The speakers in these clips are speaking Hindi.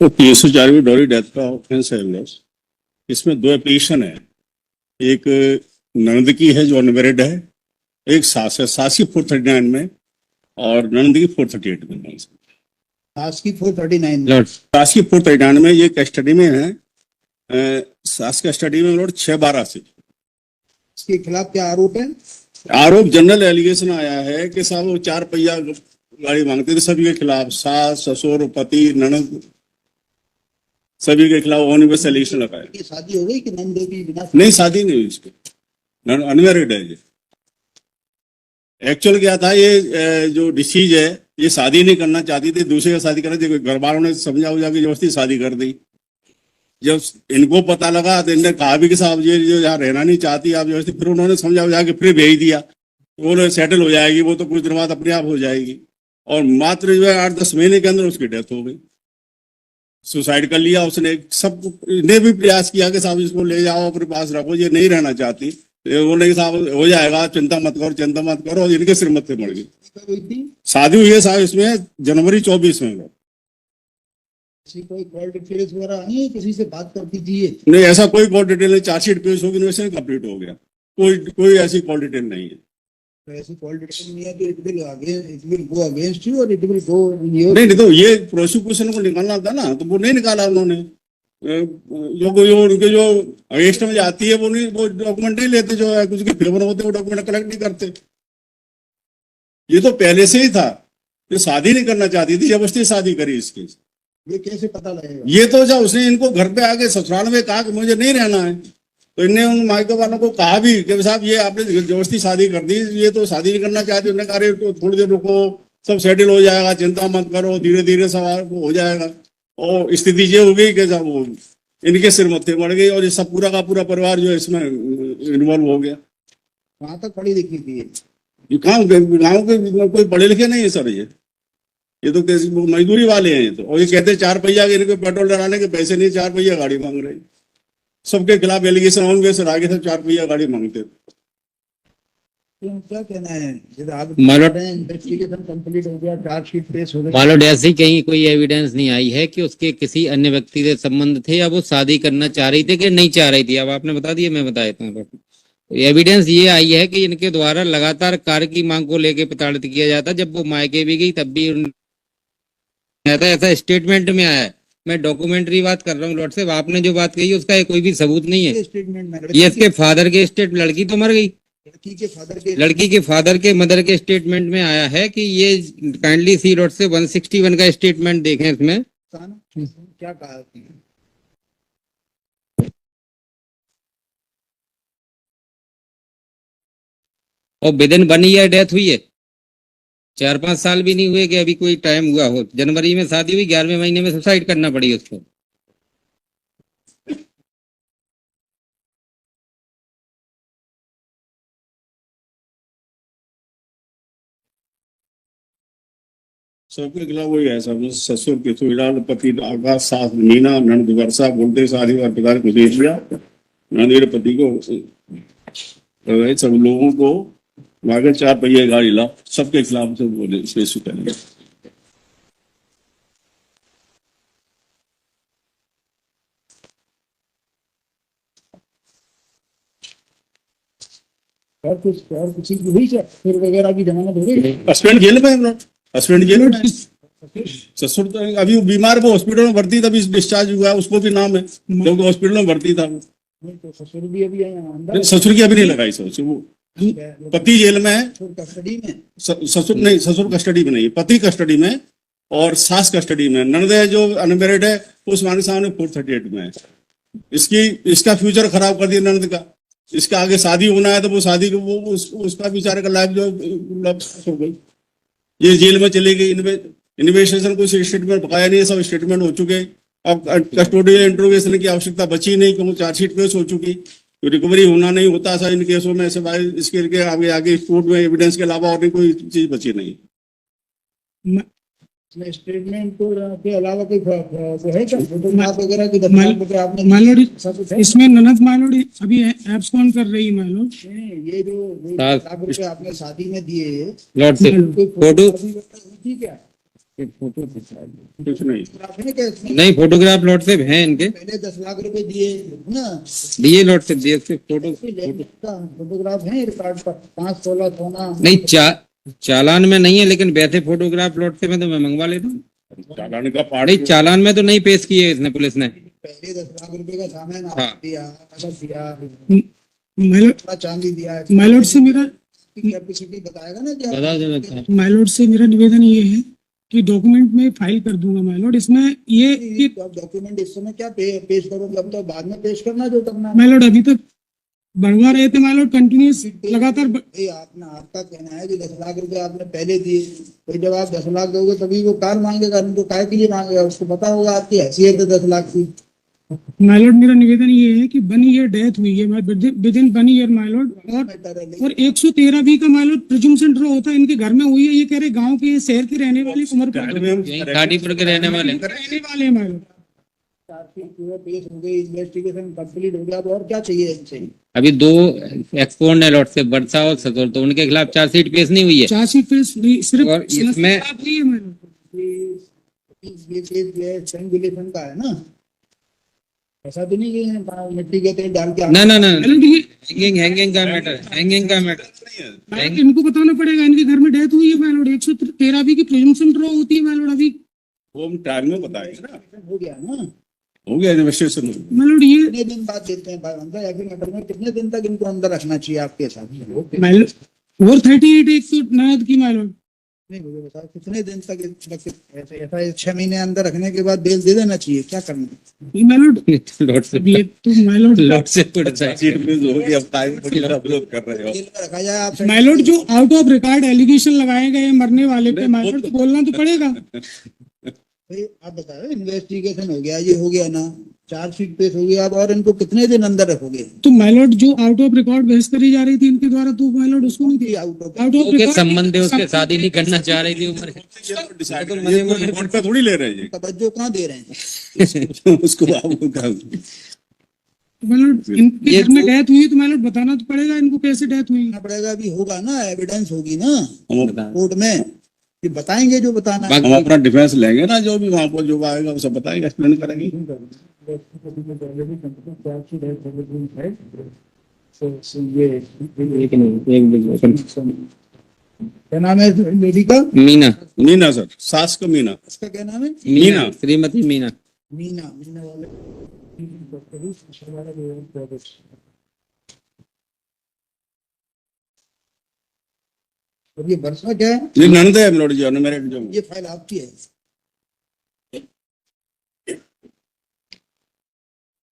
तो 304वीं डॉली डेथ का ऑफेंस है लोग। इसमें दो एप्लीकेशन है, एक ननद की है जो अनमेरिड है, एक सास है, सास की 439 में और ननद की 438 में। सास की 439 सास की 439 में ये कस्टडी में है। सास कस्टडी में लोड 6/12 से। इसके खिलाफ क्या आरोप है? आरोप जनरल एलिगेशन आया है कि साहब वो 4 पहिया गाड़ी मांगते थे सभी के खिलाफ, सास ससुर पति ननद सभी के खिलाफ ऑनिबस एलिगेशन लगाया। ये शादी हो गई कि नंद देवी बिना? नहीं, शादी नहीं हुई इसकी, अनमैरिड है ये। एक्चुअल क्या था, ये जो डिसीज है ये शादी नहीं करना चाहती थी, दूसरे का शादी करना थी। घर वालों ने समझा उजा के जबरदस्ती शादी कर दी। जब इनको पता लगा तो इन्होंने कहा भी कि साहब ये जो यहाँ रहना नहीं चाहती आप जबरदस्ती, फिर उन्होंने समझा उजा के फिर भेज दिया। वो लोग सेटल हो जाएगी, वो तो कुछ दिन बाद अपने आप हो जाएगी। और मात्र जो है 8-10 महीने के अंदर उसकी डेथ हो गई। सुसाइड कर लिया उसने। सब ने भी प्रयास किया कि साहब इसको ले जाओ अपने पास रखो, ये नहीं रहना चाहती। वो नहीं साहब हो जाएगा, चिंता मत करो चिंता मत करो, और इनके सिर मत्थे मर गई। शादी हुई है साहब इसमें जनवरी 24 में। कोई कॉल डिटेल्स वगैरह नहीं है, किसी से बात कर दीजिए? नहीं, ऐसा कोई कॉल डिटेल नहीं। चार्जशीट पेश होगी, इन्वेस्टिगेशन कंप्लीट हो गया। कोई ऐसी कॉल डिटेल नहीं है। तो ऐसी कॉल डिटेल नहीं है तो it will go against you और it will go in your. नहीं तो ये प्रोसिक्यूशन को निकालना था ना, तो वो नहीं निकाला उन्होंने। जो उनके जो अगेंस्ट में जाती है वो नहीं, वो डॉक्यूमेंट नहीं लेते, जो उसके फेवर होते वो डॉक्यूमेंट कलेक्ट नहीं करते। ये तो पहले से ही था, ये शादी नहीं करना चाहती थी, जबरदस्ती शादी करी इसकी। ये कैसे पता लगेगा? ये तो जब उसने इनको घर पे आके ससुराल में कहा कि मुझे नहीं रहना है, तो इनने उन मायके वालों को कहा भी कि साहब ये आपने जबरदस्ती शादी कर दी, ये तो शादी नहीं करना चाहती। उन्होंने कहा तो थोड़ी देर रुको, सब सेटल हो जाएगा, चिंता मत करो, धीरे धीरे सवाल हो जाएगा। और स्थिति ये हो गई कि जब वो इनके सिर मत्थे मर गई और ये सब पूरा का पूरा परिवार जो है इसमें इन्वॉल्व हो गया। कहाँ तक पढ़ी लिखी थी ये? गाँव के कोई पढ़े लिखे नहीं है सर, ये तो मजदूरी वाले हैं। ये तो, और ये कहते 4 पहिया के इनको पेट्रोल डलाने के पैसे नहीं, 4 पहिया गाड़ी मांग रहे। सबके खिलाफ एलिगेशन होंगे सर, आगे से 4 पहिया गाड़ी मांगते। क्या कहना है? इन्वेस्टिगेशन कंप्लीट हो गया, चार्जशीट पेश हो गई, मालूम ऐसी कहीं कोई एविडेंस नहीं आई है कि उसके किसी अन्य व्यक्ति से संबंध थे या वो शादी करना चाह रही थी कि नहीं चाह रही थी। अब आपने बता दिया, मैं बता देता हूँ। एविडेंस ये आई है कि इनके द्वारा लगातार कार की मांग को लेकर प्रताड़ित किया जाता। जब वो मायके भी गई तब भी ऐसा स्टेटमेंट में आया है। मैं डॉक्यूमेंट्री बात कर रहा हूँ लॉर्ड साहब, आपने जो बात कही उसका कोई भी सबूत नहीं है। स्टेटमेंट ये इसके फादर के स्टेट, लड़की तो मर गई, लड़की के फादर के मदर के स्टेटमेंट में आया है कि ये काइंडली सी लॉर्ड से 161 का स्टेटमेंट देखें इसमें। क्या कहा? और विद इन 1 ईयर डेथ हुई है। 4-5 साल भी नहीं हुए कि अभी कोई टाइम हुआ हो। जनवरी में शादी हुई, 11वें महीने में सुसाइड करना पड़ी उसको। सबके खिलाफ वही है सब। ससुर पृथ्वीलाल, पति आकाश, सास मीना, ननद वर्षा, बोलते शादी और पिता को दे दिया। नंद पति को सब लोगों को आगे 4 पहिया गाड़ी ला, सबके खिलाफ से बोले पेश करेंगे। और किसी की हुई क्या? फिर वगैरह की जमानत हो गई? हस्बैंड जेल में है, हस्बैंड जेल में। ससुर तो अभी वो बीमार, वो हॉस्पिटल में भर्ती था, अभी डिस्चार्ज हुआ, उसको भी नाम है क्योंकि हॉस्पिटल में भर्ती था। तो ससुर भी अभी अंदर? ससुर की अभी नहीं लगाई सर, वो पति जेल में है, कस्टडी में। ससुर नहीं, ससुर कस्टडी में नहीं, पति कस्टडी में और सास कस्टडी में। ननद है जो अनमेरिड है उस मांग सामने 438 में है। इसका फ्यूचर खराब कर दिया ननद का। इसका आगे शादी होना है तो वो शादी को वो उसका बेचारे का लाइफ जो हो गई, ये जेल में चली गई। इन्वेस्टिगेशन कोई स्टेटमेंट बकाया नहीं है, सब स्टेटमेंट हो चुके। अब कस्टोडियल इंट्रोगेशन की आवश्यकता बची नहीं क्योंकि चार्जशीट पेश हो चुकी। रिकवरी होना नहीं होता ऐसा इन केसों में, ऐसे इसके आगे कोर्ट में एविडेंस के अलावा और कोई चीज बची नहीं। स्टेटमेंट के अलावा कोई है क्या वगैरह की? इसमें ननद मालोड़ी अभी एब्सकॉन्ड कर रही है मालूम। ये जो ₹1 लाख आपने शादी में दिए लॉर्ड से फोटो ठीक है, फोटो कुछ नहीं। आप है क्या इसमें? नहीं, फोटोग्राफ लॉट से हैं इनके, पहले 10 लाख रुपए दिए ना, दिए लॉट से दिए, उसके फोटो फोटोग्राफ है रिकॉर्ड पर, 5 तोला सोना। नहीं, चालान में नहीं है, लेकिन वैसे फोटोग्राफ लॉट से मैं तो मैं मंगवा लेता हूँ। चालान का पार्ट नहीं, चालान में तो नहीं पेश किए इसने, पुलिस ने। पहले 10 लाख रुपए का सामान हाँ। आपको दिया, नकद दिया, माइलोड थोड़ा चांदी दिया, माइलोड से मेरा कैपेसिटी बताएगा ना क्या? बता देना था। माइलोड से मेरा निवेदन ये है कि डॉक्यूमेंट में फाइल कर दूंगा माइलोड, इसमें ये कि अब डॉक्यूमेंट इस समय क्या पेश करोगे, अब तो बाद में पेश करना जो करना है। माइलोड अभी तक बढ़वा रहे थे माइलोड, कंटिन्यूस लगातार भाई आपका कहना है कि 10 लाख रुपए आपने पहले दिए, तो जब आप 10 लाख दोगे तभी वो कार मांगेगा, नहीं तो काय के लिए मांगेगा, उसको पता होगा आपकी हैसियत है 10 लाख की। माइलोड मेरा निवेदन ये है कि 1 ईयर डेथ हुई है, विद इन 1 ईयर माइलोड, और 113 बी का माइलोड प्रिजम्पशन ड्रॉ होता है, इनके घर में हुई है, ये कह रहे गांव के शहर के रहने वाले उमरपुर यहीं खाड़ीपुर के रहने वाले हैं। रहने वाले हैं माइलोड। पेश हो गई, इन्वेस्टिगेशन कंप्लीट हो गया, अब और क्या चाहिए इनसे? अभी 2 एक्सपोर्ट है लॉट से, वर्षा और सतोर, तो उनके खिलाफ चार्जशीट पेश नहीं हुई है। चार्जशीट पेश नहीं, सिर्फ और इसमें हुई है माइलोड। ये केस जो है स्ट्रैंगुलेशन का है ना, ऐसा तो नहीं कि मिट्टी के तेल डाल के ना ना ना, माइलोड ये हैंगिंग का मैटर, हैंगिंग का मैटर। माइलोड इनको बताना पड़ेगा, इनके घर में डेथ हुई है माइलोड, 113 बी की प्रिजम्पशन ड्रॉ होती है माइलोड। अभी वो हम टाइम में बताएंगे ना, हो गया ना, हो गया इन्वेस्टिगेशन। माइलोड ये कितने दिन बाद देते हैं अंदर, या फिर मैटर में कितने दिन तक इनको अंदर रखना चाहिए आपके हिसाब से? माइलोड 438 एक तो ननद की माइलोड। नहीं मुझे बताओ कितने दिन तक ऐसा 6 महीने अंदर रखने के बाद बेल दे देना चाहिए, क्या करना है? ये माइलोड लॉट से, अब ये तो माइलोड लॉट से पड़ता है। सीट पे जो होगी, अब टाइम आप लोग कर रहे हो। जेल में रखा जाए आप माइलोड जो आउट ऑफ रिकॉर्ड एलिगेशन लगाए गए मरने वाले पे, माइलोड तो बोलना तो पड़ेगा। भाई आप बताओ, इन्वेस्टिगेशन हो गया, ये हो गया ना, चार्जशीट पेश हो गया, अब और इनको कितने दिन अंदर रखोगे? तो माइलोड जो आउट ऑफ रिकॉर्ड बहस करी जा रही थी इनके द्वारा, तो माइलोड उसको नहीं दिया। आउट ऑफ आउट ऑफ उसके रिकॉर्ड संबंध है, उसके शादी नहीं करना चाह रही थी उम्र। ये तो रिपोर्ट पे थोड़ी ले रहे हैं तवज्जो कहाँ दे रहे हैं? ये उसको आप माइलोड इनके घर में डेथ हुई तो माइलोड बताना तो पड़ेगा इनको कैसे डेथ हुई। करना पड़ेगा, अभी होगा ना, एविडेंस होगी ना हम कोर्ट में, फिर बताएंगे जो बताना है। हम अपना डिफेंस लेंगे ना, जो भी वहां पर जो आएगा वो सब बताएंगे, एक्सप्लेन करेंगे। क्या नाम है लेडी का? मीना, मीना सर, सास का मीना। इसका क्या नाम है? मीना, श्रीमती मीना। मीना, मीना वाले और ये वर्षा क्या है? ये ननद है लौट जी, मेरे जो ये फाइल आपकी है?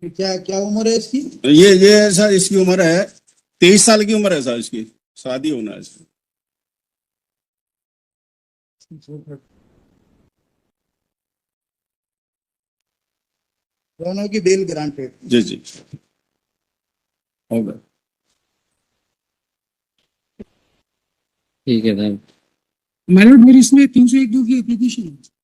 क्या क्या उम्र है इसकी? ये सर इसकी उम्र है 23 साल की उम्र है सर, इसकी शादी होना है इसकी। दोनों की बेल ग्रांटेड। जी जी, होगा। ठीक है साहब। माइलोड मेरी इसमें 301 की एप्लीकेशन है।